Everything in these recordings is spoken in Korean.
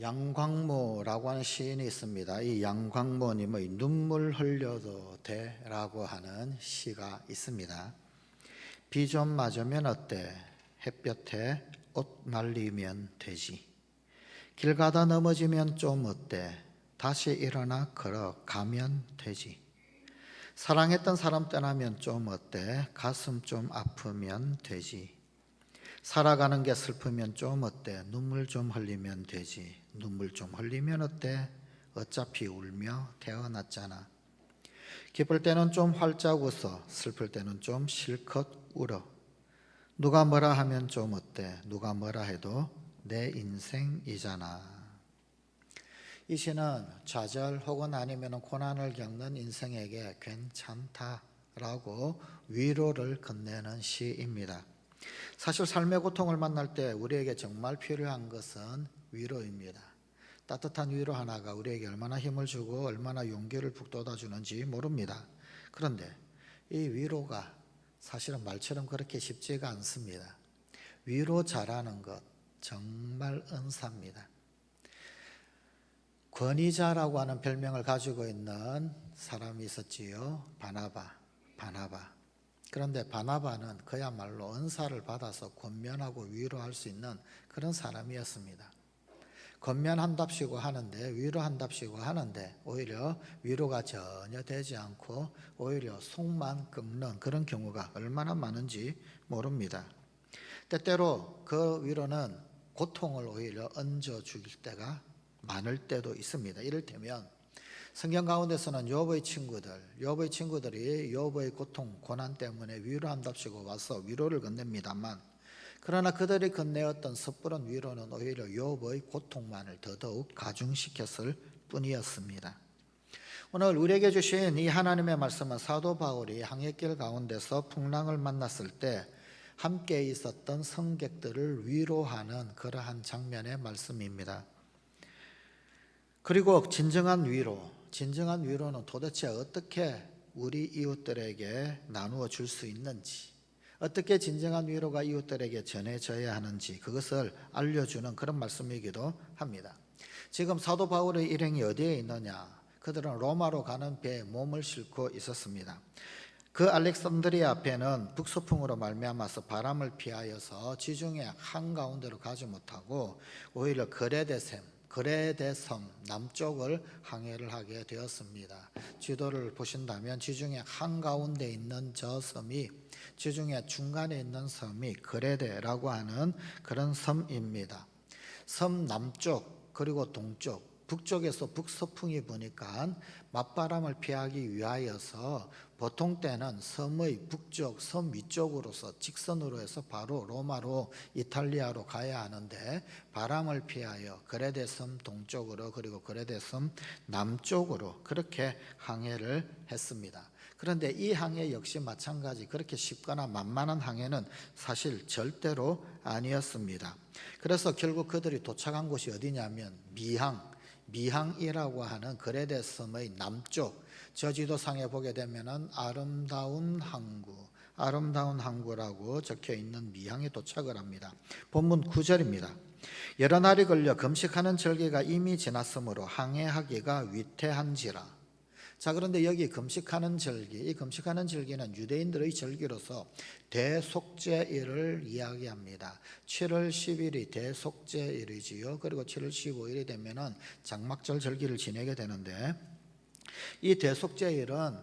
양광모라고 하는 시인이 있습니다. 이 양광모님의 눈물 흘려도 돼라고 하는 시가 있습니다. 비 좀 맞으면 어때? 햇볕에 옷 말리면 되지. 길 가다 넘어지면 좀 어때? 다시 일어나 걸어가면 되지. 사랑했던 사람 떠나면 좀 어때? 가슴 좀 아프면 되지. 살아가는 게 슬프면 좀 어때? 눈물 좀 흘리면 되지. 눈물 좀 흘리면 어때? 어차피 울며 태어났잖아. 기쁠 때는 좀 활짝 웃어. 슬플 때는 좀 실컷 울어. 누가 뭐라 하면 좀 어때? 누가 뭐라 해도 내 인생이잖아. 이 시는 좌절 혹은 아니면 고난을 겪는 인생에게 괜찮다라고 위로를 건네는 시입니다. 사실 삶의 고통을 만날 때 우리에게 정말 필요한 것은 위로입니다. 따뜻한 위로 하나가 우리에게 얼마나 힘을 주고 얼마나 용기를 북돋아 주는지 모릅니다. 그런데 이 위로가 사실은 말처럼 그렇게 쉽지가 않습니다. 위로 잘하는 것 정말 은사입니다. 권위자라고 하는 별명을 가지고 있는 사람이 있었지요. 바나바. 그런데 바나바는 그야말로 은사를 받아서 권면하고 위로할 수 있는 그런 사람이었습니다. 권면한답시고 하는데, 위로한답시고 하는데 오히려 위로가 전혀 되지 않고 오히려 속만 끓는 그런 경우가 얼마나 많은지 모릅니다. 때때로 그 위로는 고통을 오히려 얹어줄 때가 많을 때도 있습니다. 이를테면 성경 가운데서는 욥의 친구들이 욥의 고통, 고난 때문에 위로한답시고 와서 위로를 건넵니다만, 그러나 그들이 건네었던 섣부른 위로는 오히려 욥의 고통만을 더더욱 가중시켰을 뿐이었습니다. 오늘 우리에게 주신 이 하나님의 말씀은 사도 바울이 항해길 가운데서 풍랑을 만났을 때 함께 있었던 성객들을 위로하는 그러한 장면의 말씀입니다. 그리고 진정한 위로는 도대체 어떻게 우리 이웃들에게 나누어 줄 수 있는지, 어떻게 진정한 위로가 이웃들에게 전해져야 하는지 그것을 알려주는 그런 말씀이기도 합니다. 지금 사도 바울의 일행이 어디에 있느냐? 그들은 로마로 가는 배에 몸을 싣고 있었습니다. 그 알렉산드리아 배는 북서풍으로 말미암아서 바람을 피하여서 지중해 한가운데로 가지 못하고 오히려 그레데 섬 남쪽을 항해를 하게 되었습니다. 지도를 보신다면 지중해 한가운데 있는 저 섬이, 지중해 중간에 있는 섬이 그레데라고 하는 그런 섬입니다. 섬 남쪽 그리고 동쪽, 북쪽에서 북서풍이 부니까 맞바람을 피하기 위하여서 보통 때는 섬의 북쪽, 섬 위쪽으로서 직선으로 해서 바로 로마로, 이탈리아로 가야 하는데 바람을 피하여 그레데 섬 동쪽으로 그리고 그레데 섬 남쪽으로 그렇게 항해를 했습니다. 그런데 이 항해 역시 마찬가지 그렇게 쉽거나 만만한 항해는 사실 절대로 아니었습니다. 그래서 결국 그들이 도착한 곳이 어디냐면 미항이라고 하는 그레데 섬의 남쪽, 저 지도상에 보게 되면은 아름다운 항구라고 적혀 있는 미항에 도착을 합니다. 본문 9절입니다. 여러 날이 걸려 금식하는 절기가 이미 지났으므로 항해하기가 위태한지라. 자, 그런데 여기 금식하는 절기, 이 금식하는 절기는 유대인들의 절기로서 대속죄일을 이야기합니다. 7월 10일이 대속죄일이지요. 그리고 7월 15일이 되면은 장막절 절기를 지내게 되는데, 이 대속죄일은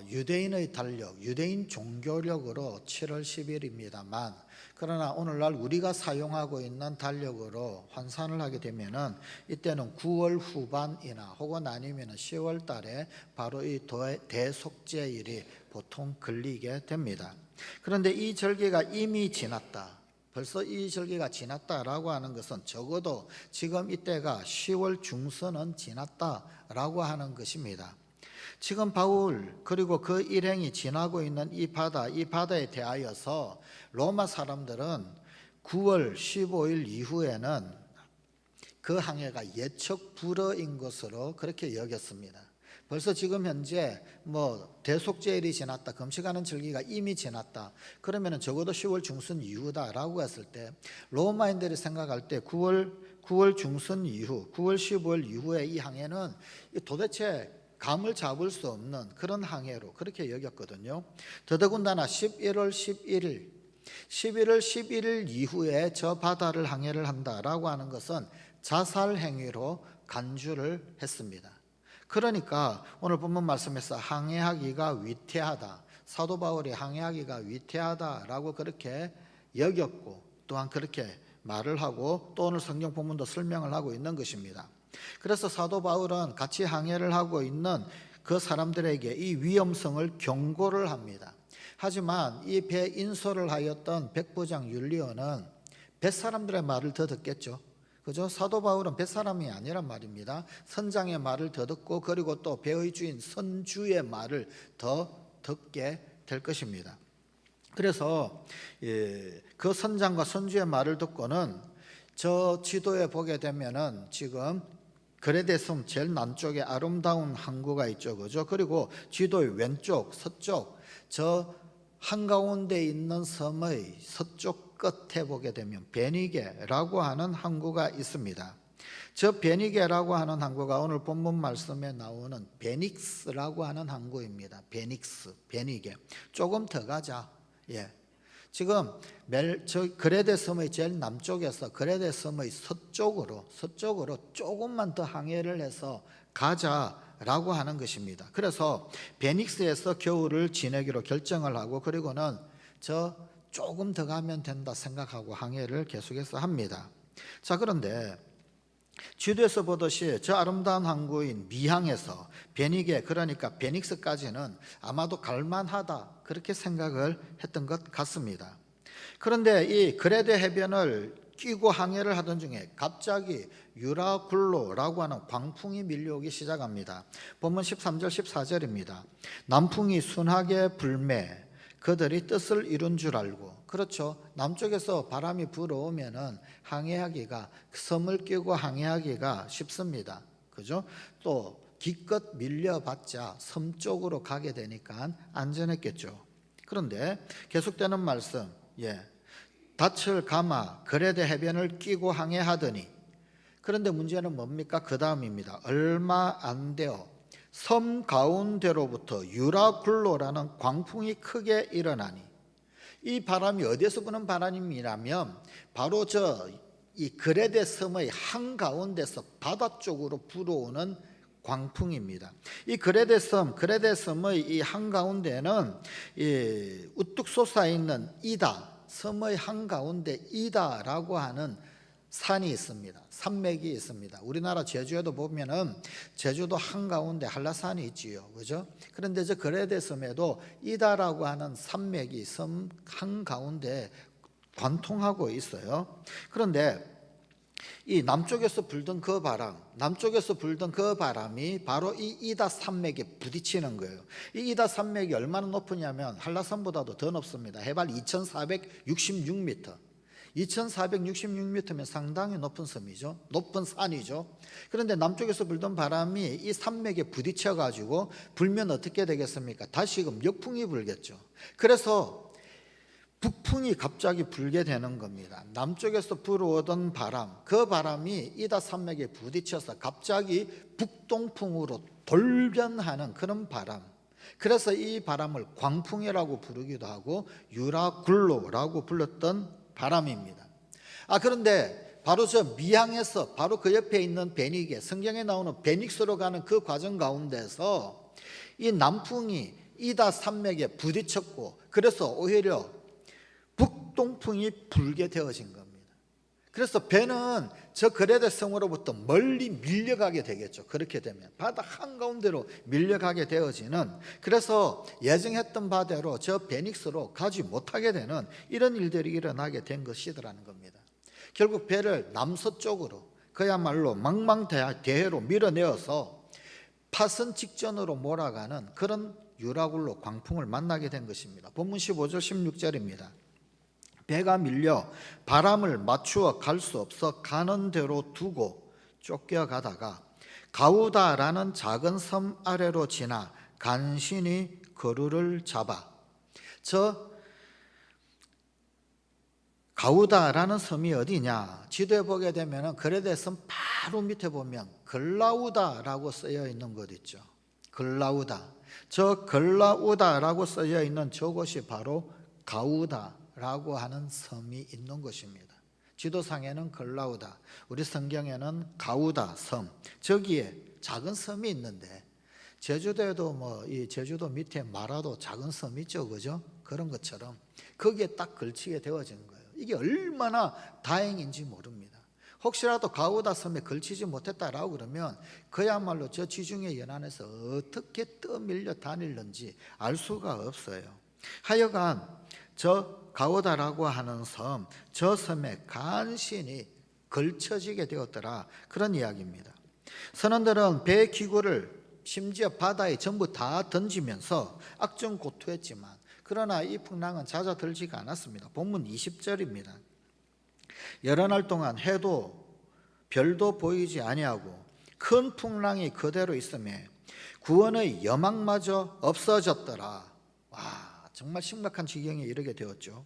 유대인의 달력, 유대인 종교력으로 7월 10일입니다만, 그러나 오늘날 우리가 사용하고 있는 달력으로 환산을 하게 되면은 이때는 9월 후반이나 혹은 아니면 10월 달에 바로 이 대속죄일이 보통 걸리게 됩니다. 그런데 이 절기가 이미 지났다, 벌써 이 절기가 지났다라고 하는 것은 적어도 지금 이때가 10월 중순은 지났다라고 하는 것입니다. 지금 바울 그리고 그 일행이 지나고 있는 이 바다에 대하여서 로마 사람들은 9월 15일 이후에는 그 항해가 예측 불허인 것으로 그렇게 여겼습니다. 벌써 지금 현재 대속죄일이 지났다, 금식하는 절기가 이미 지났다, 그러면 적어도 10월 중순 이후다라고 했을 때 로마인들이 생각할 때 9월 9월 중순 이후 9월 15일 이후에 이 항해는 도대체 감을 잡을 수 없는 그런 항해로 그렇게 여겼거든요. 더더군다나 11월 11일 이후에 저 바다를 항해를 한다라고 하는 것은 자살 행위로 간주를 했습니다. 그러니까 오늘 본문 말씀에서 항해하기가 위태하다, 사도 바울이 항해하기가 위태하다라고 그렇게 여겼고 또한 그렇게 말을 하고 또 오늘 성경 본문도 설명을 하고 있는 것입니다. 그래서 사도 바울은 같이 항해를 하고 있는 그 사람들에게 이 위험성을 경고를 합니다. 하지만 이 배 인솔을 하였던 백부장 율리오는 뱃사람들의 말을 더 듣겠죠. 그죠? 사도 바울은 뱃사람이 아니란 말입니다. 선장의 말을 더 듣고 그리고 또 배의 주인 선주의 말을 더 듣게 될 것입니다. 그래서 그 선장과 선주의 말을 듣고는 저 지도에 보게 되면은 지금 그레데섬 제일 남쪽에 아름다운 항구가 있죠, 그죠? 그리고 지도의 왼쪽, 서쪽 저 한가운데 있는 섬의 서쪽 끝에 보게 되면 베니게라고 하는 항구가 있습니다. 저 베니게라고 하는 항구가 오늘 본문 말씀에 나오는 베닉스라고 하는 항구입니다. 베닉스, 베니게. 조금 더 가자. 지금 그레데 섬의 제일 남쪽에서 그레데 섬의 서쪽으로 조금만 더 항해를 해서 가자라고 하는 것입니다. 그래서 베닉스에서 겨울을 지내기로 결정을 하고 그리고는 저 조금 더 가면 된다 생각하고 항해를 계속해서 합니다. 자, 그런데 지도에서 보듯이 저 아름다운 항구인 미항에서 베니게, 그러니까 베닉스까지는 아마도 갈만하다 그렇게 생각을 했던 것 같습니다. 그런데 이 그레데 해변을 끼고 항해를 하던 중에 갑자기 유라굴로라고 하는 광풍이 밀려오기 시작합니다. 본문 13절 14절입니다. 남풍이 순하게 불매 그들이 뜻을 이룬 줄 알고. 그렇죠. 남쪽에서 바람이 불어오면은 항해하기가, 섬을 끼고 항해하기가 쉽습니다. 그죠? 또 기껏 밀려봤자 섬 쪽으로 가게 되니까 안전했겠죠. 그런데 계속되는 말씀, 닻을 감아 그레데 해변을 끼고 항해하더니, 그런데 문제는 뭡니까? 그 다음입니다. 얼마 안 되어 섬 가운데로부터 유라굴로라는 광풍이 크게 일어나니, 이 바람이 어디서 부는 바람이라면 바로 이 그레데 섬의 한가운데서 바다 쪽으로 불어오는 광풍입니다. 이 그레데 섬의 이 한가운데는 우뚝 솟아있는 이다, 섬의 한가운데 이다라고 하는 산이 있습니다. 산맥이 있습니다. 우리나라 제주에도 보면은 제주도 한가운데 한라산이 있지요. 그죠? 그런데 저 그레데 섬에도 이다라고 하는 산맥이 섬 한가운데 관통하고 있어요. 그런데 이 남쪽에서 불던 그 바람이 바로 이 이다 산맥에 부딪히는 거예요. 이 이다 산맥이 얼마나 높으냐면 한라산보다도 더 높습니다. 해발 2466m. 2466m면 상당히 높은 섬이죠. 높은 산이죠. 그런데 남쪽에서 불던 바람이 이 산맥에 부딪혀 가지고 불면 어떻게 되겠습니까? 다시금 역풍이 불겠죠. 그래서 북풍이 갑자기 불게 되는 겁니다. 남쪽에서 불어오던 바람, 그 바람이 이다 산맥에 부딪혀서 갑자기 북동풍으로 돌변하는 그런 바람. 그래서 이 바람을 광풍이라고 부르기도 하고 유라굴로라고 불렀던 바람입니다. 그런데 바로 저 미항에서 바로 그 옆에 있는 베니게, 성경에 나오는 베닉스로 가는 그 과정 가운데서 이 남풍이 이다 산맥에 부딪혔고, 그래서 오히려 북동풍이 불게 되어진 겁니다. 그래서 배는 저 그레데 섬으로부터 멀리 밀려가게 되겠죠. 그렇게 되면 바다 한가운데로 밀려가게 되어지는, 그래서 예정했던 바대로 저 베닉스로 가지 못하게 되는 이런 일들이 일어나게 된 것이더라는 겁니다. 결국 배를 남서쪽으로, 그야말로 망망대해로 밀어내어서 파선 직전으로 몰아가는 그런 유라굴로 광풍을 만나게 된 것입니다. 본문 15절 16절입니다. 배가 밀려 바람을 맞추어 갈 수 없어 가는 대로 두고 쫓겨가다가 가우다라는 작은 섬 아래로 지나 간신히 거루를 잡아, 저 가우다라는 섬이 어디냐? 지도에 보게 되면 그레데 섬 바로 밑에 보면 글라우다라고 쓰여 있는 곳 있죠. 글라우다. 저 글라우다라고 쓰여 있는 저곳이 바로 가우다라고 하는 섬이 있는 곳입니다. 지도상에는 글라우다, 우리 성경에는 가우다 섬. 저기에 작은 섬이 있는데 제주도에도 이 제주도 밑에 마라도 작은 섬 있죠, 그죠? 그런 것처럼 거기에 딱 걸치게 되어진 거예요. 이게 얼마나 다행인지 모릅니다. 혹시라도 가우다 섬에 걸치지 못했다라고 그러면 그야말로 저 지중해 연안에서 어떻게 떠밀려 다닐는지 알 수가 없어요. 하여간 저 가우다라고 하는 섬, 저 섬에 간신히 걸쳐지게 되었더라, 그런 이야기입니다. 선원들은 배 기구를 심지어 바다에 전부 다 던지면서 악전고투했지만 그러나 이 풍랑은 잦아들지가 않았습니다. 본문 20절입니다. 여러 날 동안 해도 별도 보이지 아니하고 큰 풍랑이 그대로 있음에 구원의 여망마저 없어졌더라. 와, 정말 심각한 지경에 이르게 되었죠.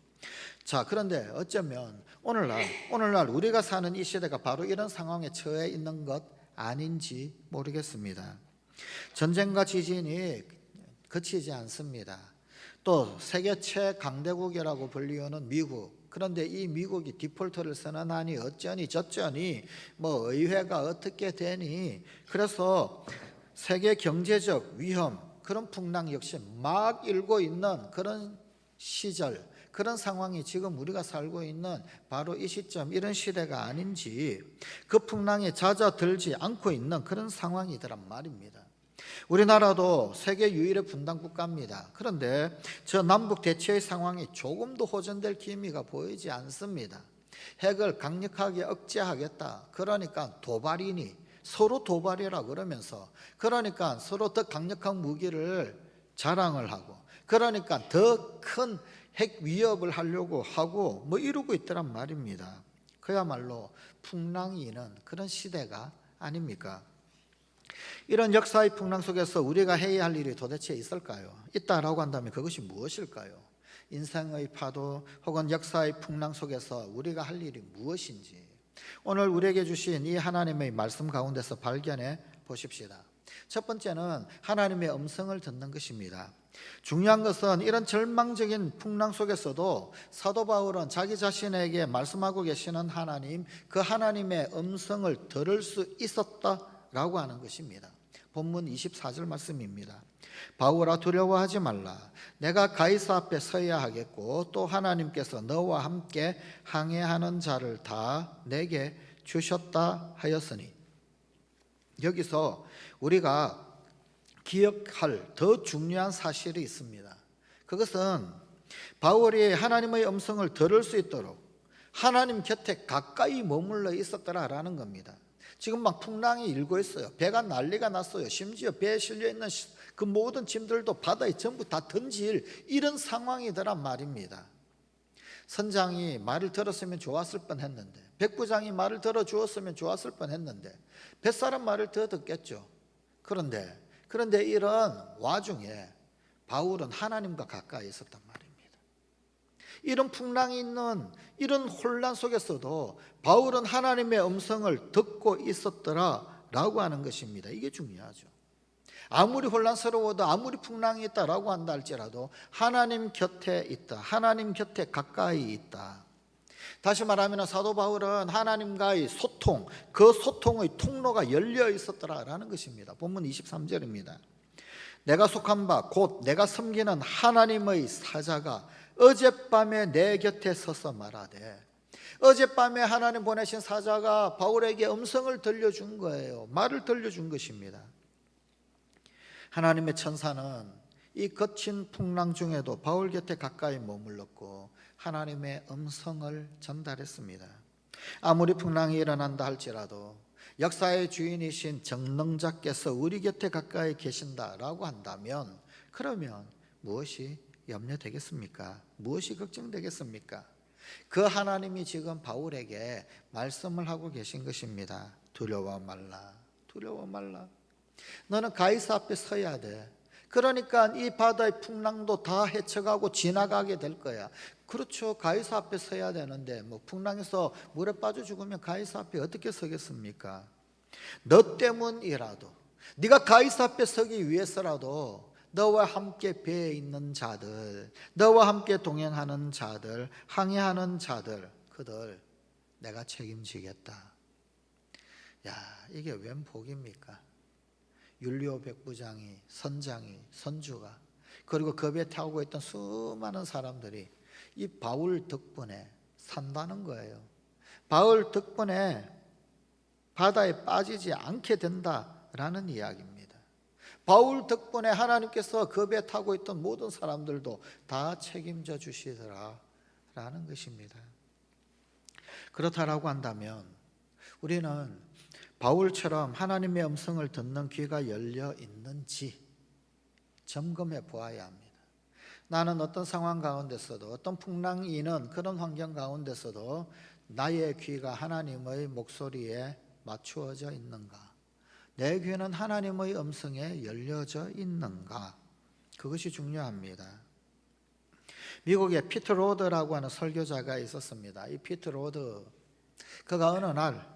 자, 그런데 어쩌면 오늘날 우리가 사는 이 시대가 바로 이런 상황에 처해 있는 것 아닌지 모르겠습니다. 전쟁과 지진이 그치지 않습니다. 또 세계 최강대국이라고 불리우는 미국, 그런데 이 미국이 디폴트를 선언하니 어쩌니 저쩌니 의회가 어떻게 되니, 그래서 세계 경제적 위험, 그런 풍랑 역시 막 일고 있는 그런 시절, 그런 상황이 지금 우리가 살고 있는 바로 이 시점, 이런 시대가 아닌지, 그 풍랑에 잦아들지 않고 있는 그런 상황이더란 말입니다. 우리나라도 세계 유일의 분단 국가입니다. 그런데 저 남북 대치의 상황이 조금도 호전될 기미가 보이지 않습니다. 핵을 강력하게 억제하겠다, 그러니까 도발이니 서로 도발이라 그러면서, 그러니까 서로 더 강력한 무기를 자랑을 하고, 그러니까 더 큰 핵 위협을 하려고 하고 이러고 있더란 말입니다. 그야말로 풍랑이 있는 그런 시대가 아닙니까? 이런 역사의 풍랑 속에서 우리가 해야 할 일이 도대체 있을까요? 있다라고 한다면 그것이 무엇일까요? 인생의 파도 혹은 역사의 풍랑 속에서 우리가 할 일이 무엇인지 오늘 우리에게 주신 이 하나님의 말씀 가운데서 발견해 보십시다. 첫 번째는 하나님의 음성을 듣는 것입니다. 중요한 것은 이런 절망적인 풍랑 속에서도 사도 바울은 자기 자신에게 말씀하고 계시는 하나님, 그 하나님의 음성을 들을 수 있었다라고 하는 것입니다. 본문 24절 말씀입니다. 바울아, 두려워하지 말라. 내가 가이사 앞에 서야 하겠고 또 하나님께서 너와 함께 항해하는 자를 다 내게 주셨다 하였으니. 여기서 우리가 기억할 더 중요한 사실이 있습니다. 그것은 바울이 하나님의 음성을 들을 수 있도록 하나님 곁에 가까이 머물러 있었더라라는 겁니다. 지금 막 풍랑이 일고 있어요. 배가 난리가 났어요. 심지어 배에 실려 있는 그 모든 짐들도 바다에 전부 다 던질 이런 상황이더란 말입니다. 선장이 말을 들었으면 좋았을 뻔했는데, 백부장이 말을 들어주었으면 좋았을 뻔했는데 뱃사람 말을 더 듣겠죠. 그런데 이런 와중에 바울은 하나님과 가까이 있었단 말입니다. 이런 풍랑이 있는 이런 혼란 속에서도 바울은 하나님의 음성을 듣고 있었더라라고 하는 것입니다. 이게 중요하죠. 아무리 혼란스러워도 아무리 풍랑이 있다라고 한다 할지라도 하나님 곁에 있다, 하나님 곁에 가까이 있다. 다시 말하면 사도 바울은 하나님과의 소통, 그 소통의 통로가 열려 있었더라라는 것입니다. 본문 23절입니다. 내가 속한 바 곧 내가 섬기는 하나님의 사자가 어젯밤에 내 곁에 서서 말하되, 어젯밤에 하나님 보내신 사자가 바울에게 음성을 들려준 거예요. 말을 들려준 것입니다. 하나님의 천사는 이 거친 풍랑 중에도 바울 곁에 가까이 머물렀고 하나님의 음성을 전달했습니다. 아무리 풍랑이 일어난다 할지라도 역사의 주인이신 정능자께서 우리 곁에 가까이 계신다라고 한다면, 그러면 무엇이 염려되겠습니까? 무엇이 걱정되겠습니까? 그 하나님이 지금 바울에게 말씀을 하고 계신 것입니다. 두려워 말라, 두려워 말라. 너는 가이사 앞에 서야 돼. 그러니까 이 바다의 풍랑도 다 헤쳐가고 지나가게 될 거야. 그렇죠. 가이사 앞에 서야 되는데 뭐 풍랑에서 물에 빠져 죽으면 가이사 앞에 어떻게 서겠습니까? 너 때문이라도, 네가 가이사 앞에 서기 위해서라도 너와 함께 배에 있는 자들, 너와 함께 동행하는 자들, 항해하는 자들, 그들 내가 책임지겠다. 야, 이게 웬 복입니까? 율리오 백부장이, 선장이, 선주가, 그리고 그 배에 타고 있던 수많은 사람들이 이 바울 덕분에 산다는 거예요. 바울 덕분에 바다에 빠지지 않게 된다라는 이야기입니다. 바울 덕분에 하나님께서 그 배 타고 있던 모든 사람들도 다 책임져 주시더라라는 것입니다. 그렇다라고 한다면 우리는 바울처럼 하나님의 음성을 듣는 귀가 열려 있는지 점검해 보아야 합니다. 나는 어떤 상황 가운데서도, 어떤 풍랑이 있는 그런 환경 가운데서도 나의 귀가 하나님의 목소리에 맞추어져 있는가? 내 귀는 하나님의 음성에 열려져 있는가? 그것이 중요합니다. 미국에 피트 로드라고 하는 설교자가 있었습니다. 이 피트 로드, 그가 어느 날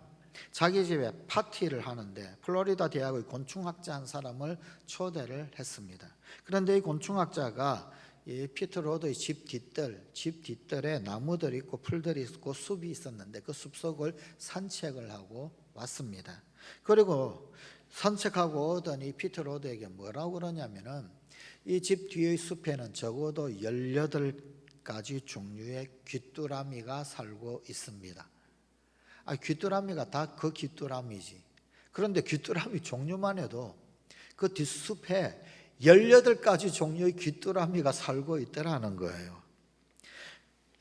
자기 집에 파티를 하는데 플로리다 대학의 곤충학자 한 사람을 초대를 했습니다. 그런데 이 곤충학자가 이 피트 로드의 집 뒷뜰에 나무들이 있고 풀들이 있고 숲이 있었는데 그 숲속을 산책을 하고 왔습니다. 그리고 산책하고 오던 이 피트 로드에게 뭐라고 그러냐면은 이 집 뒤의 숲에는 적어도 18가지 종류의 귀뚜라미가 살고 있습니다. 귀뚜라미가 다 그 귀뚜라미지. 그런데 귀뚜라미 종류만 해도 그 뒷숲에 18가지 종류의 귀뚜라미가 살고 있더라는 거예요.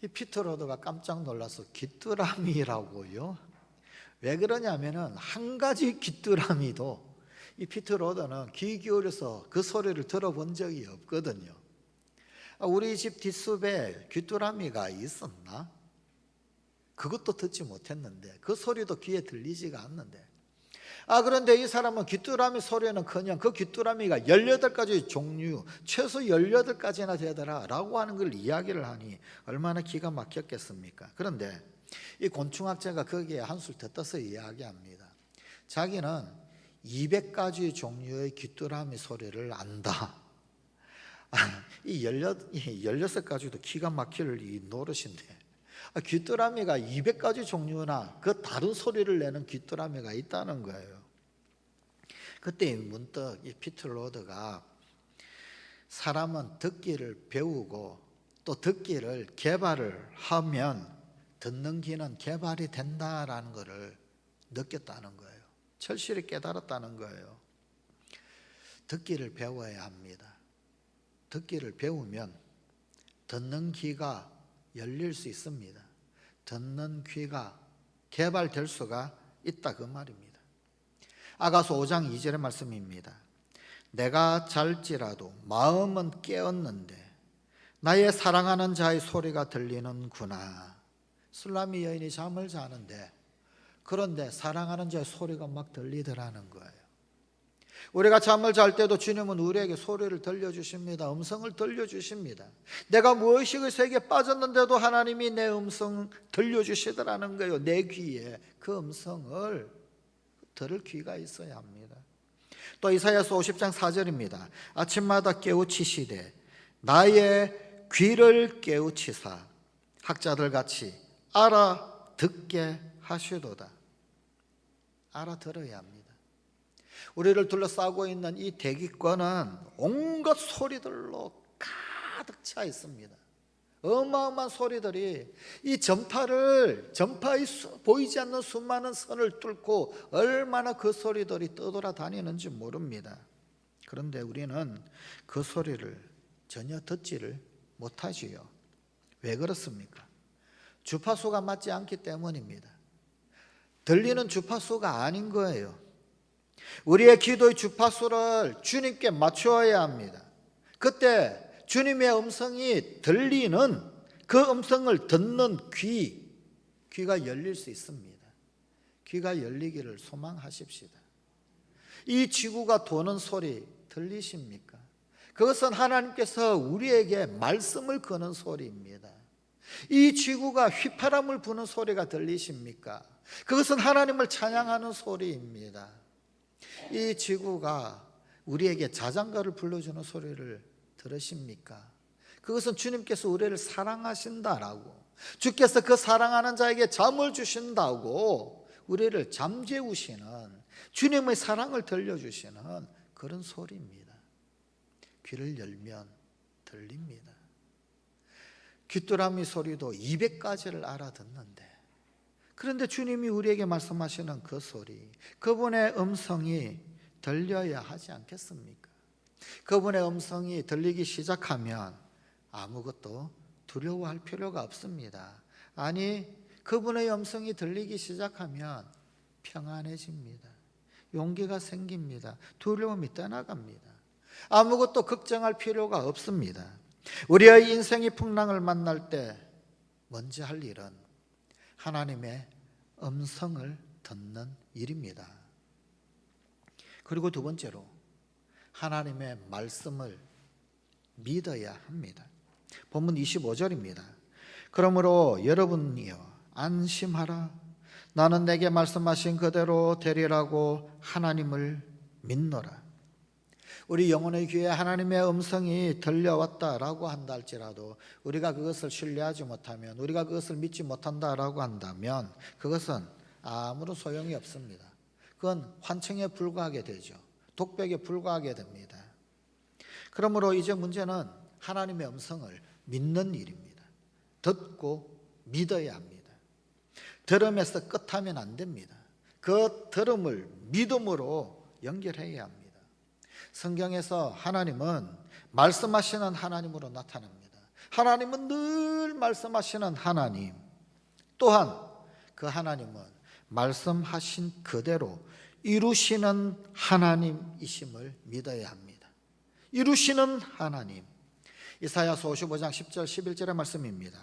이 피터 로드가 깜짝 놀라서 귀뚜라미라고요? 왜 그러냐면은 한 가지 귀뚜라미도 이 피터 로드는 귀 기울여서 그 소리를 들어본 적이 없거든요. 우리 집 뒷숲에 귀뚜라미가 있었나? 그것도 듣지 못했는데, 그 소리도 귀에 들리지가 않는데, 그런데 이 사람은 귀뚜라미 소리는커녕 그 귀뚜라미가 18가지 종류, 최소 18가지나 되더라 라고 하는 걸 이야기를 하니 얼마나 기가 막혔겠습니까? 그런데 이 곤충학자가 거기에 한술 더 떠서 이야기합니다. 자기는 200가지 종류의 귀뚜라미 소리를 안다. 이 16가지도 기가 막힐 이 노릇인데, 귀뚜라미가 200가지 종류나 그 다른 소리를 내는 귀뚜라미가 있다는 거예요. 그때 문득 이 피터 로드가 사람은 듣기를 배우고 또 듣기를 개발을 하면 듣는 귀는 개발이 된다라는 것을 느꼈다는 거예요. 철실히 깨달았다는 거예요. 듣기를 배워야 합니다. 듣기를 배우면 듣는 귀가 열릴 수 있습니다. 듣는 귀가 개발될 수가 있다 그 말입니다. 아가서 5장 2절의 말씀입니다. 내가 잘지라도 마음은 깨었는데 나의 사랑하는 자의 소리가 들리는구나. 술라미 여인이 잠을 자는데, 그런데 사랑하는 자의 소리가 막 들리더라는 거예요. 우리가 잠을 잘 때도 주님은 우리에게 소리를 들려주십니다. 음성을 들려주십니다. 내가 무의식의 세계에 빠졌는데도 하나님이 내 음성 들려주시더라는 거예요. 내 귀에 그 음성을 들을 귀가 있어야 합니다. 또 이사야서 50장 4절입니다. 아침마다 깨우치시되 나의 귀를 깨우치사 학자들 같이 알아듣게 하시도다. 알아들어야 합니다. 우리를 둘러싸고 있는 이 대기권은 온갖 소리들로 가득 차 있습니다. 어마어마한 소리들이 이 전파의 보이지 않는 수많은 선을 뚫고 얼마나 그 소리들이 떠돌아다니는지 모릅니다. 그런데 우리는 그 소리를 전혀 듣지를 못하지요. 왜 그렇습니까? 주파수가 맞지 않기 때문입니다. 들리는 주파수가 아닌 거예요. 우리의 기도의 주파수를 주님께 맞추어야 합니다. 그때 주님의 음성이 들리는 그 음성을 듣는 귀가 열릴 수 있습니다. 귀가 열리기를 소망하십시다. 이 지구가 도는 소리 들리십니까? 그것은 하나님께서 우리에게 말씀을 거는 소리입니다. 이 지구가 휘파람을 부는 소리가 들리십니까? 그것은 하나님을 찬양하는 소리입니다. 이 지구가 우리에게 자장가를 불러주는 소리를 들으십니까? 그것은 주님께서 우리를 사랑하신다라고, 주께서 그 사랑하는 자에게 잠을 주신다고 우리를 잠재우시는, 주님의 사랑을 들려주시는 그런 소리입니다. 귀를 열면 들립니다. 귀뚜라미 소리도 200가지를 알아듣는데, 그런데 주님이 우리에게 말씀하시는 그 소리, 그분의 음성이 들려야 하지 않겠습니까? 그분의 음성이 들리기 시작하면 아무것도 두려워할 필요가 없습니다. 아니, 그분의 음성이 들리기 시작하면 평안해집니다. 용기가 생깁니다. 두려움이 떠나갑니다. 아무것도 걱정할 필요가 없습니다. 우리의 인생이 풍랑을 만날 때 먼저 할 일은 하나님의 음성을 듣는 일입니다. 그리고 두 번째로 하나님의 말씀을 믿어야 합니다. 본문 25절입니다. 그러므로 여러분이여 안심하라. 나는 내게 말씀하신 그대로 되리라고 하나님을 믿노라. 우리 영혼의 귀에 하나님의 음성이 들려왔다라고 한다 할지라도 우리가 그것을 신뢰하지 못하면, 우리가 그것을 믿지 못한다라고 한다면 그것은 아무런 소용이 없습니다. 그건 환청에 불과하게 되죠. 독백에 불과하게 됩니다. 그러므로 이제 문제는 하나님의 음성을 믿는 일입니다. 듣고 믿어야 합니다. 들음에서 끝하면 안 됩니다. 그 들음을 믿음으로 연결해야 합니다. 성경에서 하나님은 말씀하시는 하나님으로 나타납니다. 하나님은 늘 말씀하시는 하나님, 또한 그 하나님은 말씀하신 그대로 이루시는 하나님이심을 믿어야 합니다. 이루시는 하나님. 이사야서 55장 10절 11절의 말씀입니다.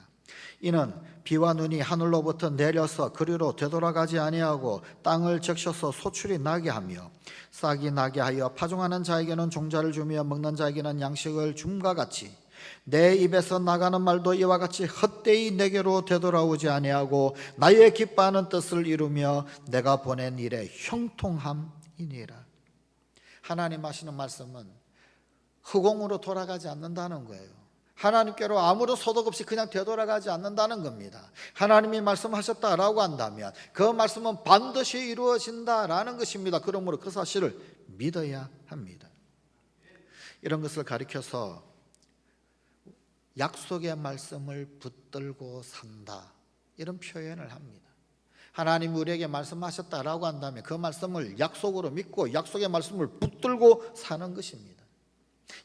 이는 비와 눈이 하늘로부터 내려서 그리로 되돌아가지 아니하고 땅을 적셔서 소출이 나게 하며 싹이 나게 하여 파종하는 자에게는 종자를 주며 먹는 자에게는 양식을 줌과 같이 내 입에서 나가는 말도 이와 같이 헛되이 내게로 되돌아오지 아니하고 나의 기뻐하는 뜻을 이루며 내가 보낸 일에 형통함이니라. 하나님 하시는 말씀은 흑공으로 돌아가지 않는다는 거예요. 하나님께로 아무런 소득 없이 그냥 되돌아가지 않는다는 겁니다. 하나님이 말씀하셨다라고 한다면 그 말씀은 반드시 이루어진다라는 것입니다. 그러므로 그 사실을 믿어야 합니다. 이런 것을 가리켜서 약속의 말씀을 붙들고 산다, 이런 표현을 합니다. 하나님이 우리에게 말씀하셨다라고 한다면 그 말씀을 약속으로 믿고 약속의 말씀을 붙들고 사는 것입니다.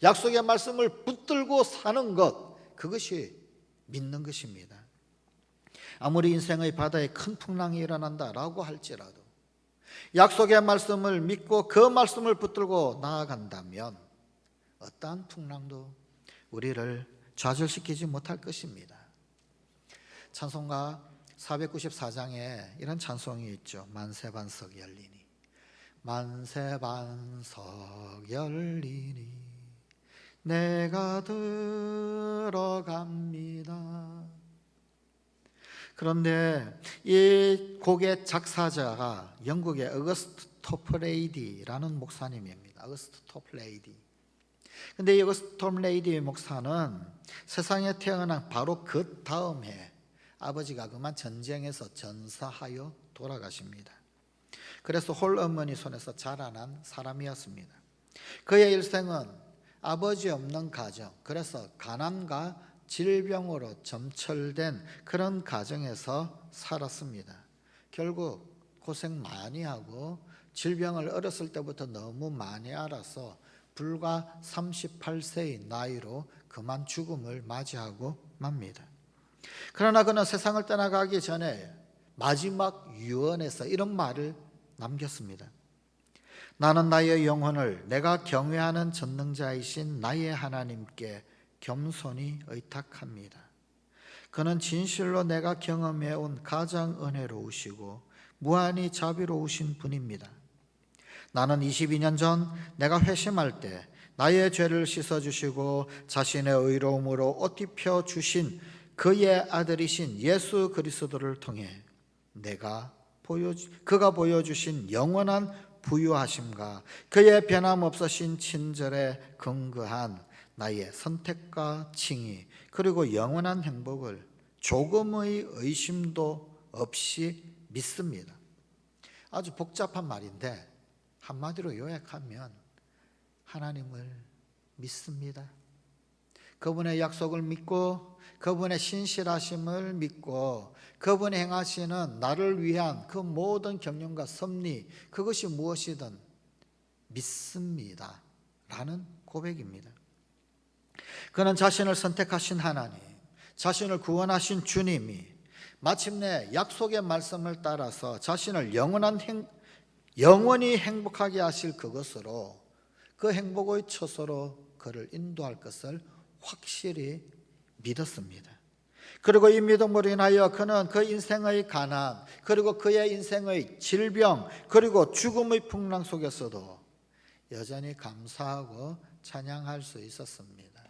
약속의 말씀을 붙들고 사는 것, 그것이 믿는 것입니다. 아무리 인생의 바다에 큰 풍랑이 일어난다라고 할지라도 약속의 말씀을 믿고 그 말씀을 붙들고 나아간다면 어떠한 풍랑도 우리를 좌절시키지 못할 것입니다. 찬송가 494장에 이런 찬송이 있죠. 만세반석 열리니 만세반석 열리니 내가 들어갑니다. 그런데 이 곡의 작사자가 영국의 어거스트 토플레이디라는 목사님입니다. 어거스트 토플레이디. 근데 이 어거스트 토플레이디 목사는 세상에 태어난 바로 그 다음 해 아버지가 그만 전쟁에서 전사하여 돌아가십니다. 그래서 홀어머니 손에서 자라난 사람이었습니다. 그의 일생은 아버지 없는 가정, 그래서 가난과 질병으로 점철된 그런 가정에서 살았습니다. 결국 고생 많이 하고 질병을 어렸을 때부터 너무 많이 알아서 불과 38세의 나이로 그만 죽음을 맞이하고 맙니다. 그러나 그는 세상을 떠나가기 전에 마지막 유언에서 이런 말을 남겼습니다. 나는 나의 영혼을 내가 경외하는 전능자이신 나의 하나님께 겸손히 의탁합니다. 그는 진실로 내가 경험해온 가장 은혜로우시고 무한히 자비로우신 분입니다. 나는 22년 전 내가 회심할 때 나의 죄를 씻어주시고 자신의 의로움으로 옷 입혀주신 그의 아들이신 예수 그리스도를 통해 그가 보여주신 영원한 부유하심과 그의 변함없으신 친절에 근거한 나의 선택과 칭의 그리고 영원한 행복을 조금의 의심도 없이 믿습니다. 아주 복잡한 말인데 한마디로 요약하면 하나님을 믿습니다. 그분의 약속을 믿고 그분의 신실하심을 믿고 그분이 행하시는 나를 위한 그 모든 경륜과 섭리, 그것이 무엇이든 믿습니다 라는 고백입니다. 그는 자신을 선택하신 하나님, 자신을 구원하신 주님이 마침내 약속의 말씀을 따라서 자신을 영원히 행복하게 하실 그것으로, 그 행복의 처소로 그를 인도할 것을 확실히 믿었습니다. 그리고 이 믿음으로 인하여 그는 그 인생의 가난, 그리고 그의 인생의 질병, 그리고 죽음의 풍랑 속에서도 여전히 감사하고 찬양할 수 있었습니다.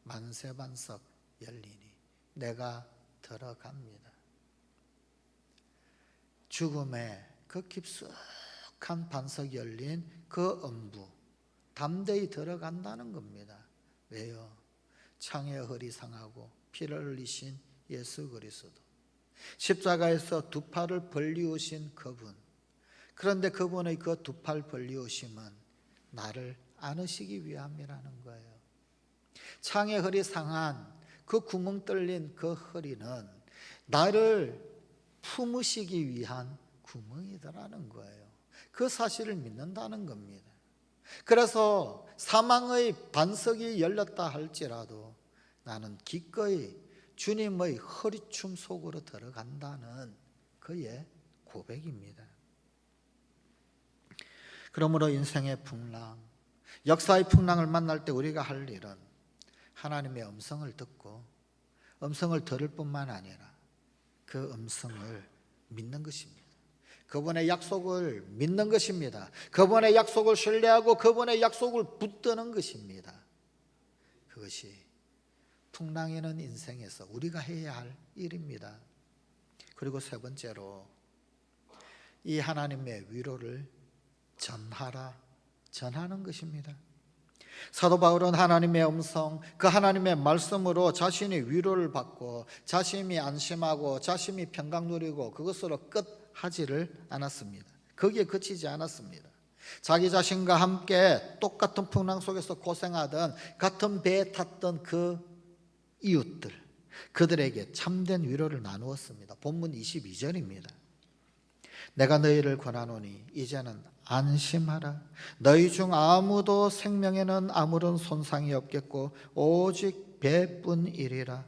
만세반석 열리니 내가 들어갑니다. 죽음의 그 깊숙한 반석이 열린 그 음부, 담대히 들어간다는 겁니다. 왜요? 창의 허리 상하고 피를 흘리신 예수 그리스도, 십자가에서 두 팔을 벌리우신 그분, 그런데 그분의 그 두 팔 벌리우심은 나를 안으시기 위함이라는 거예요. 창의 허리 상한 그 구멍 뚫린 그 허리는 나를 품으시기 위한 구멍이더라는 거예요. 그 사실을 믿는다는 겁니다. 그래서 사망의 반석이 열렸다 할지라도 나는 기꺼이 주님의 허리춤 속으로 들어간다는 그의 고백입니다. 그러므로 인생의 풍랑, 역사의 풍랑을 만날 때 우리가 할 일은 하나님의 음성을 듣고 음성을 들을 뿐만 아니라 그 음성을 믿는 것입니다. 그분의 약속을 믿는 것입니다. 그분의 약속을 신뢰하고 그분의 약속을 붙드는 것입니다. 그것이 풍랑이는 인생에서 우리가 해야 할 일입니다. 그리고 세 번째로 이 하나님의 위로를 전하는 것입니다. 사도 바울은 하나님의 음성, 그 하나님의 말씀으로 자신이 위로를 받고 자신이 안심하고 자신이 평강 누리고 그것으로 끝하지를 않았습니다. 거기에 그치지 않았습니다. 자기 자신과 함께 똑같은 풍랑 속에서 고생하던, 같은 배에 탔던 그 이웃들, 그들에게 참된 위로를 나누었습니다. 본문 22절입니다. 내가 너희를 권하노니 이제는 안심하라. 너희 중 아무도 생명에는 아무런 손상이 없겠고 오직 배뿐이리라.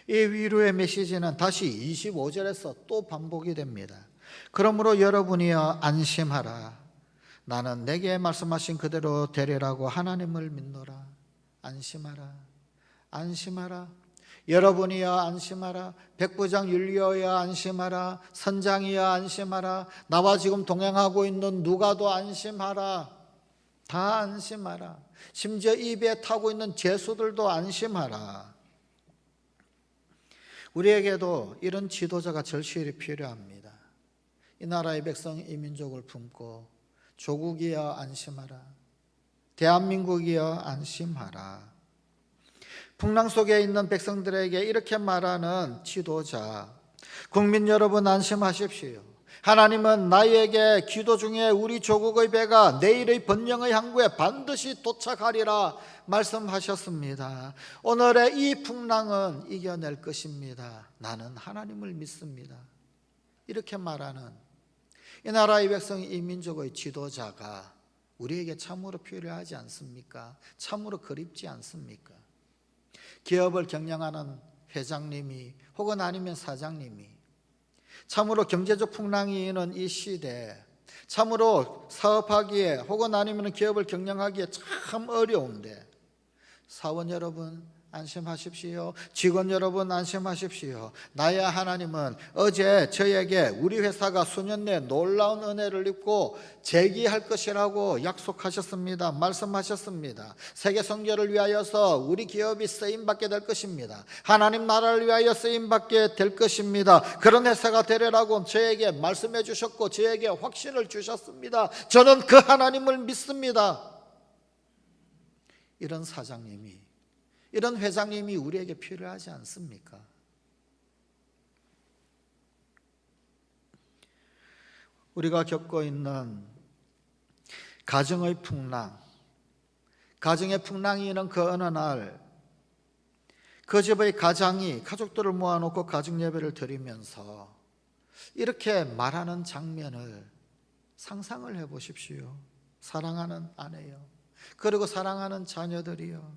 이 위로의 메시지는 다시 25절에서 또 반복이 됩니다. 그러므로 여러분이여 안심하라. 나는 내게 말씀하신 그대로 되리라고 하나님을 믿노라. 안심하라. 안심하라. 여러분이여 안심하라. 백부장 율리어여 안심하라. 선장이여 안심하라. 나와 지금 동행하고 있는 누가도 안심하라. 다 안심하라. 심지어 이 배에 타고 있는 제수들도 안심하라. 우리에게도 이런 지도자가 절실히 필요합니다. 이 나라의 백성, 이 민족을 품고 조국이여 안심하라. 대한민국이여 안심하라. 풍랑 속에 있는 백성들에게 이렇게 말하는 지도자, 국민 여러분 안심하십시오. 하나님은 나에게 기도 중에 우리 조국의 배가 내일의 번영의 항구에 반드시 도착하리라 말씀하셨습니다. 오늘의 이 풍랑은 이겨낼 것입니다. 나는 하나님을 믿습니다. 이렇게 말하는 이 나라의 백성, 이 민족의 지도자가 우리에게 참으로 필요하지 않습니까? 참으로 그립지 않습니까? 기업을 경영하는 회장님이 혹은 아니면 사장님이 참으로 경제적 풍랑이 있는 이 시대에 참으로 사업하기에 혹은 아니면 기업을 경영하기에 참 어려운데 사원 여러분 안심하십시오. 직원 여러분 안심하십시오. 나의 하나님은 어제 저에게 우리 회사가 수년 내에 놀라운 은혜를 입고 재기할 것이라고 약속하셨습니다. 말씀하셨습니다. 세계 선교를 위하여서 우리 기업이 쓰임받게 될 것입니다. 하나님 나라를 위하여 쓰임받게 될 것입니다. 그런 회사가 되리라고 저에게 말씀해 주셨고 저에게 확신을 주셨습니다. 저는 그 하나님을 믿습니다. 이런 사장님이, 이런 회장님이 우리에게 필요하지 않습니까? 우리가 겪고 있는 가정의 풍랑, 가정의 풍랑이 있는 그 어느 날 그 집의 가장이 가족들을 모아놓고 가정 예배를 드리면서 이렇게 말하는 장면을 상상을 해보십시오. 사랑하는 아내요, 그리고 사랑하는 자녀들이요,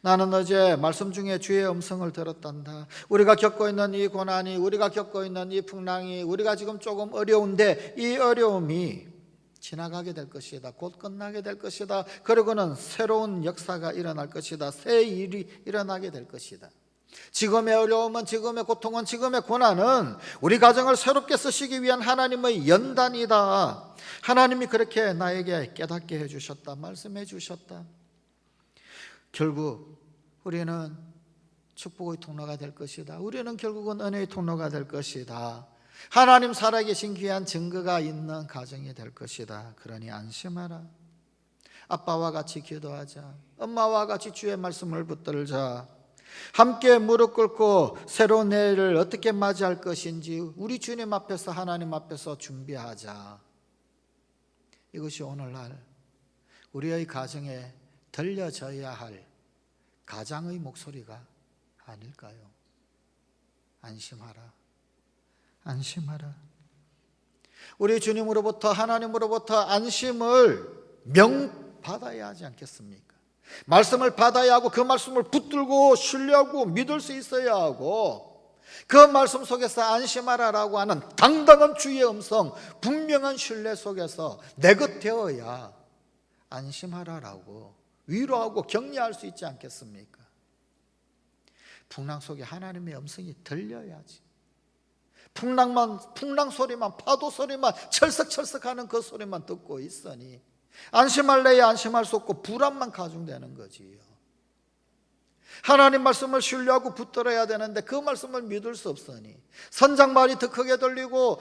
나는 어제 말씀 중에 주의 음성을 들었단다. 우리가 겪고 있는 이 고난이, 우리가 겪고 있는 이 풍랑이, 우리가 지금 조금 어려운데 이 어려움이 지나가게 될 것이다. 곧 끝나게 될 것이다. 그리고는 새로운 역사가 일어날 것이다. 새 일이 일어나게 될 것이다. 지금의 어려움은, 지금의 고통은, 지금의 고난은 우리 가정을 새롭게 쓰시기 위한 하나님의 연단이다. 하나님이 그렇게 나에게 깨닫게 해주셨다. 말씀해 주셨다. 결국 우리는 축복의 통로가 될 것이다. 우리는 결국은 은혜의 통로가 될 것이다. 하나님 살아계신 귀한 증거가 있는 가정이 될 것이다. 그러니 안심하라. 아빠와 같이 기도하자. 엄마와 같이 주의 말씀을 붙들자. 함께 무릎 꿇고 새로운 내일을 어떻게 맞이할 것인지 우리 주님 앞에서, 하나님 앞에서 준비하자. 이것이 오늘날 우리의 가정에 들려져야 할 가장의 목소리가 아닐까요? 안심하라. 안심하라. 우리 주님으로부터, 하나님으로부터 안심을 명받아야 하지 않겠습니까? 말씀을 받아야 하고 그 말씀을 붙들고 신뢰하고 믿을 수 있어야 하고 그 말씀 속에서 안심하라라고 하는 당당한 주의 음성, 분명한 신뢰 속에서 내 것 되어야 안심하라라고 위로하고 격려할 수 있지 않겠습니까? 풍랑 속에 하나님의 음성이 들려야지. 풍랑 소리만, 파도 소리만, 철썩철썩하는 그 소리만 듣고 있으니 안심할래야 안심할 수 없고 불안만 가중되는 거지요. 하나님 말씀을 신뢰하고 붙들어야 되는데 그 말씀을 믿을 수 없으니 선장 말이 더 크게 들리고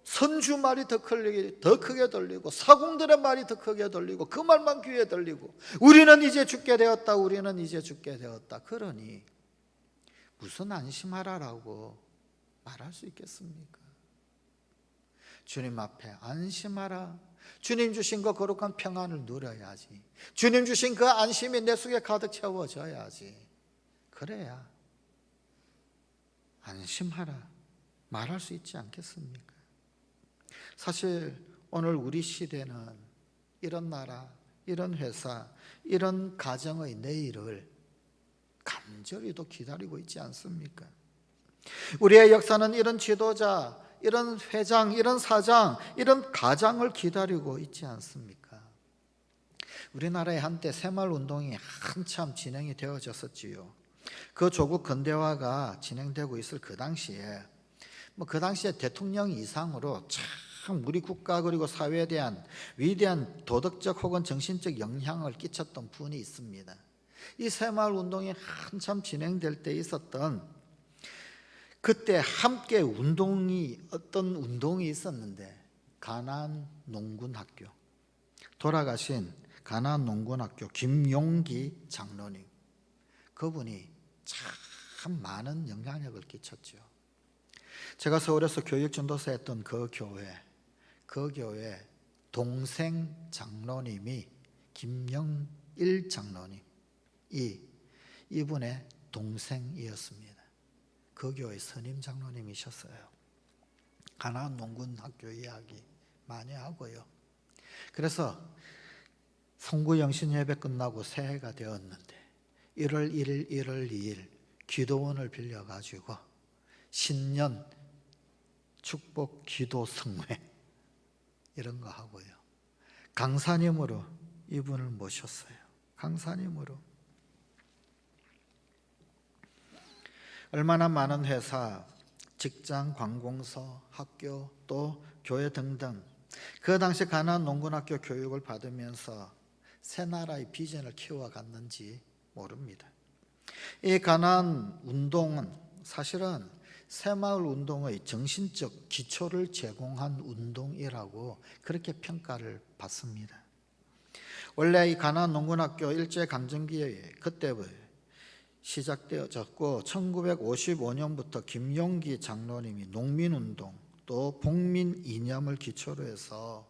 선주 말이 더 크게 들리고 사공들의 말이 더 크게 들리고 그 말만 귀에 들리고 우리는 이제 죽게 되었다, 우리는 이제 죽게 되었다. 그러니 무슨 안심하라라고 말할 수 있겠습니까? 주님 앞에 안심하라. 주님 주신 그 거룩한 평안을 누려야지. 주님 주신 그 안심이 내 속에 가득 채워져야지. 그래야 안심하라 말할 수 있지 않겠습니까? 사실 오늘 우리 시대는 이런 나라, 이런 회사, 이런 가정의 내일을 간절히도 기다리고 있지 않습니까? 우리의 역사는 이런 지도자, 이런 회장, 이런 사장, 이런 가장을 기다리고 있지 않습니까? 우리나라에 한때 새마을운동이 한참 진행이 되어졌었지요. 그 조국 근대화가 진행되고 있을 그 당시에 그 당시에 대통령 이상으로 참 우리 국가 그리고 사회에 대한 위대한 도덕적 혹은 정신적 영향을 끼쳤던 분이 있습니다. 이 새마을운동이 한참 진행될 때 있었던 그때 함께 어떤 운동이 있었는데 가나안 농군학교, 돌아가신 가나안 농군학교 김용기 장로님, 그분이 참 많은 영향력을 끼쳤죠. 제가 서울에서 교육전도사 했던 그 교회 동생 장로님이 김영일 장로님, 이분의 동생이었습니다. 그 교회 선임 장로님이셨어요. 가나안 농군학교 이야기 많이 하고요. 그래서 성구영신 예배 끝나고 새해가 되었는데 1월 1일, 1월 2일 기도원을 빌려가지고 신년 축복 기도 성회 이런 거 하고요. 강사님으로 이분을 모셨어요. 강사님으로. 얼마나 많은 회사, 직장, 관공서, 학교, 또 교회 등등 그 당시 가나안 농군학교 교육을 받으면서 새 나라의 비전을 키워갔는지 모릅니다. 이 가나안 운동은 사실은 새마을 운동의 정신적 기초를 제공한 운동이라고 그렇게 평가를 받습니다. 원래 이 가나안 농군학교 일제강점기에 그때 시작되어졌고 1955년부터 김용기 장로님이 농민운동 또 복민 이념을 기초로 해서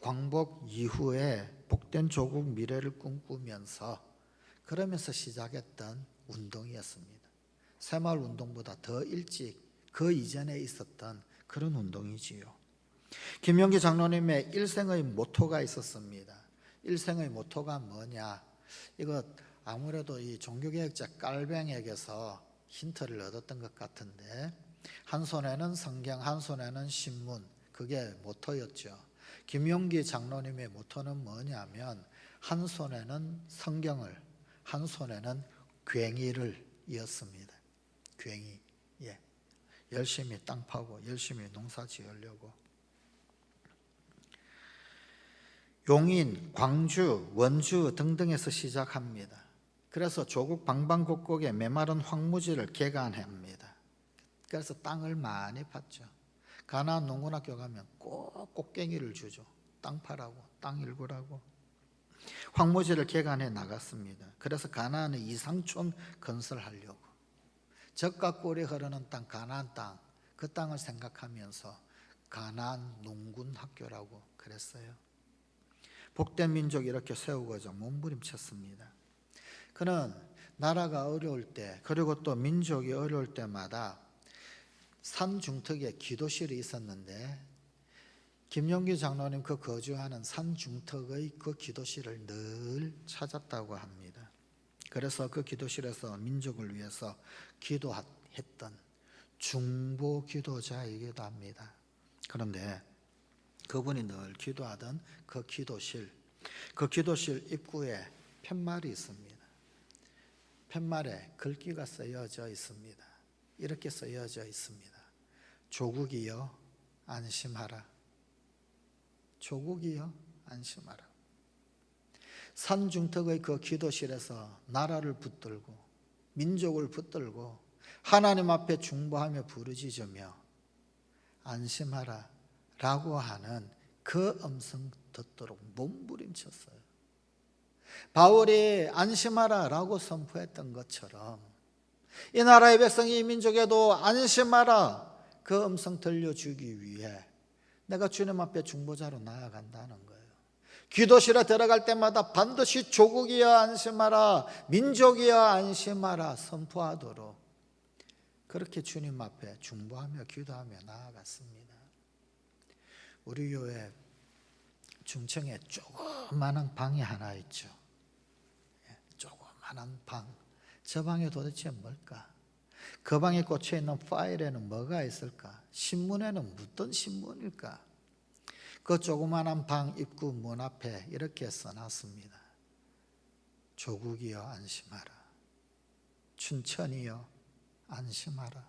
광복 이후에 복된 조국 미래를 꿈꾸면서 그러면서 시작했던 운동이었습니다. 새마을 운동보다 더 일찍 그 이전에 있었던 그런 운동이지요. 김용기 장로님의 일생의 모토가 있었습니다. 일생의 모토가 뭐냐? 이거 아무래도 이 종교개혁자 깔뱅에게서 힌트를 얻었던 것 같은데, 한 손에는 성경, 한 손에는 신문, 그게 모토였죠. 김용기 장로님의 모토는 뭐냐면 한 손에는 성경을, 한 손에는 괭이를 이었습니다. 괭이. 예. 열심히 땅 파고 열심히 농사 지으려고. 용인, 광주, 원주 등등에서 시작합니다. 그래서 조국 방방곡곡에 메마른 황무지를 개간합니다. 그래서 땅을 많이 팠죠. 가나안 농군학교 가면 꼭 꽃갱이를 주죠. 땅 파라고, 땅 일구라고. 황무지를 개간해 나갔습니다. 그래서 가나안의 이상촌 건설하려고. 젖과 꿀이 흐르는 땅, 가나안 땅, 그 땅을 생각하면서 가나안 농군학교라고 그랬어요. 복된 민족 이렇게 세우고자 몸부림쳤습니다. 그는 나라가 어려울 때, 그리고 또 민족이 어려울 때마다 산 중턱에 기도실이 있었는데 김용기 장로님 그 거주하는 산 중턱의 그 기도실을 늘 찾았다고 합니다. 그래서 그 기도실에서 민족을 위해서 기도했던 중보 기도자이기도 합니다. 그런데 그분이 늘 기도하던 그 기도실 입구에 팻말이 있습니다. 팻말에 글귀가 쓰여져 있습니다. 이렇게 쓰여져 있습니다. 조국이여 안심하라. 조국이여 안심하라. 산중턱의 그 기도실에서 나라를 붙들고 민족을 붙들고 하나님 앞에 중보하며 부르짖으며 안심하라 라고 하는 그 음성 듣도록 몸부림쳤어요. 바울이 안심하라 라고 선포했던 것처럼 이 나라의 백성이 이 민족에도 안심하라 그 음성 들려주기 위해 내가 주님 앞에 중보자로 나아간다는 거예요. 기도실에 들어갈 때마다 반드시 조국이여 안심하라, 민족이여 안심하라 선포하도록 그렇게 주님 앞에 중보하며 기도하며 나아갔습니다. 우리 교회 중청에 조그마한 방이 하나 있죠. 조그마한 방. 저 방에 도대체 뭘까? 그 방에 꽂혀 있는 파일에는 뭐가 있을까? 신문에는 어떤 신문일까? 그 조그마한 방 입구 문 앞에 이렇게 써놨습니다. 조국이여 안심하라. 춘천이여 안심하라.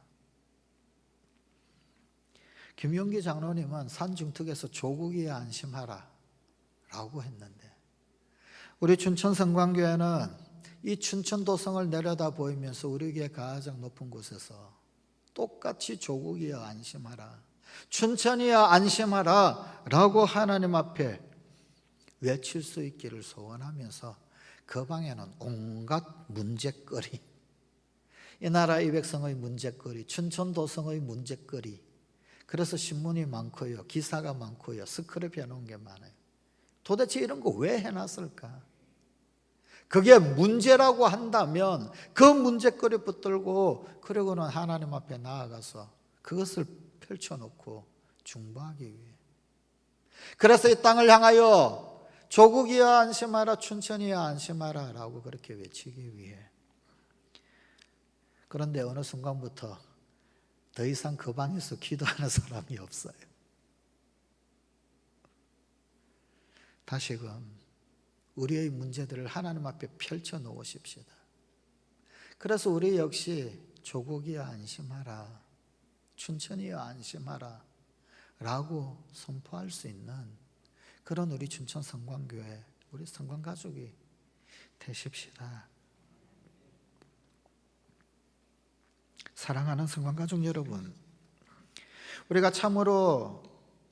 김용기 장로님은 산중턱에서 조국이여 안심하라 라고 했는데 우리 춘천 성광교회는 이 춘천도성을 내려다 보이면서 우리 교회 가장 높은 곳에서 똑같이 조국이여 안심하라, 춘천이여 안심하라 라고 하나님 앞에 외칠 수 있기를 소원하면서 그 방에는 온갖 문제거리, 이 나라 이 백성의 문제거리, 춘천도성의 문제거리, 그래서 신문이 많고요, 기사가 많고요, 스크랩 해놓은 게 많아요. 도대체 이런 거 왜 해놨을까? 그게 문제라고 한다면 그 문제거리 붙들고 그러고는 하나님 앞에 나아가서 그것을 펼쳐놓고 중보하기 위해. 그래서 이 땅을 향하여 조국이여 안심하라, 춘천이여 안심하라 라고 그렇게 외치기 위해. 그런데 어느 순간부터 더 이상 그 방에서 기도하는 사람이 없어요. 다시금 우리의 문제들을 하나님 앞에 펼쳐 놓으십시다. 그래서 우리 역시 조국이여 안심하라, 춘천이여 안심하라 라고 선포할 수 있는 그런 우리 춘천 성광교회, 우리 성광가족이 되십시다. 사랑하는 성광가족 여러분, 우리가 참으로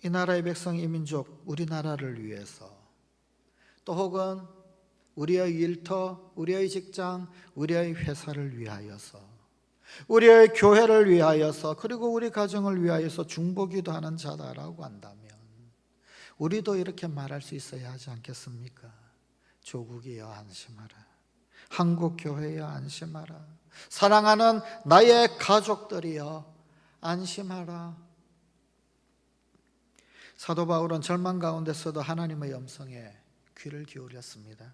이 나라의 백성, 이 민족, 우리나라를 위해서, 또 혹은 우리의 일터, 우리의 직장, 우리의 회사를 위하여서, 우리의 교회를 위하여서, 그리고 우리 가정을 위하여서 중보기도 하는 자다라고 한다면 우리도 이렇게 말할 수 있어야 하지 않겠습니까? 조국이여 안심하라, 한국교회여 안심하라, 사랑하는 나의 가족들이여 안심하라. 사도 바울은 절망 가운데서도 하나님의 음성에 귀를 기울였습니다.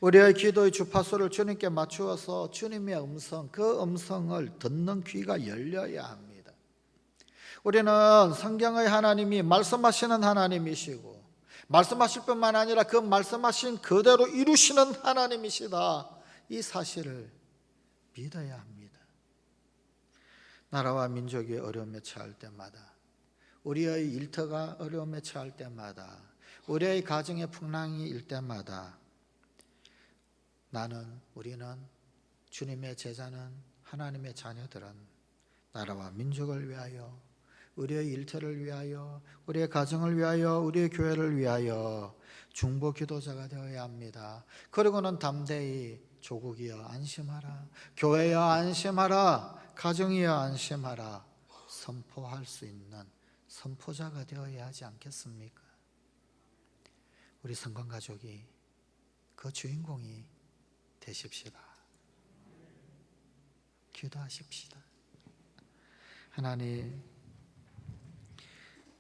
우리의 기도의 주파수를 주님께 맞추어서 주님의 음성, 그 음성을 듣는 귀가 열려야 합니다. 우리는 성경의 하나님이 말씀하시는 하나님이시고, 말씀하실 뿐만 아니라 그 말씀하신 그대로 이루시는 하나님이시다, 이 사실을 믿어야 합니다. 나라와 민족이 어려움에 처할 때마다, 우리의 일터가 어려움에 처할 때마다, 우리의 가정의 풍랑이 일 때마다 우리는 주님의 제자는, 하나님의 자녀들은 나라와 민족을 위하여, 우리의 일터를 위하여, 우리의 가정을 위하여, 우리의 교회를 위하여 중보 기도자가 되어야 합니다. 그리고는 담대히 조국이여 안심하라, 교회여 안심하라, 가정이여 안심하라 선포할 수 있는 선포자가 되어야 하지 않겠습니까? 우리 성광가족이 그 주인공이 되십시다. 기도하십시다. 하나님,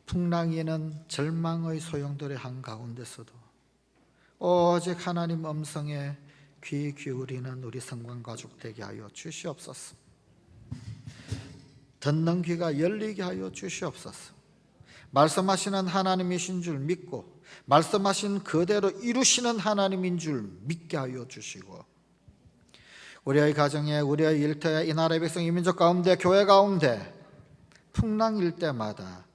풍랑이는 절망의 소용돌이 한가운데서도 오직 하나님 음성에 귀 기울이는 우리 성광가족 되게 하여 주시옵소서. 듣는 귀가 열리게 하여 주시옵소서. 말씀하시는 하나님이신 줄 믿고 말씀하신 그대로 이루시는 하나님인 줄 믿게 하여 주시고, 우리의 가정에, 우리의 일터에, 이 나라의 백성, 이 민족 가운데, 교회 가운데 풍랑일 때마다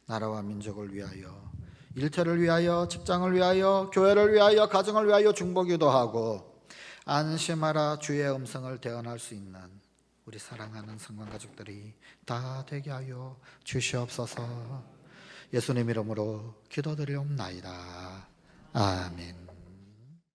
나라와 민족을 위하여, 일터를 위하여, 직장을 위하여, 교회를 위하여, 가정을 위하여 중보기도 하고 안심하라 주의 음성을 대언할 수 있는 우리 사랑하는 성광가족들이 다 되게 하여 주시옵소서. 예수님 이름으로 기도드리옵나이다. 아멘.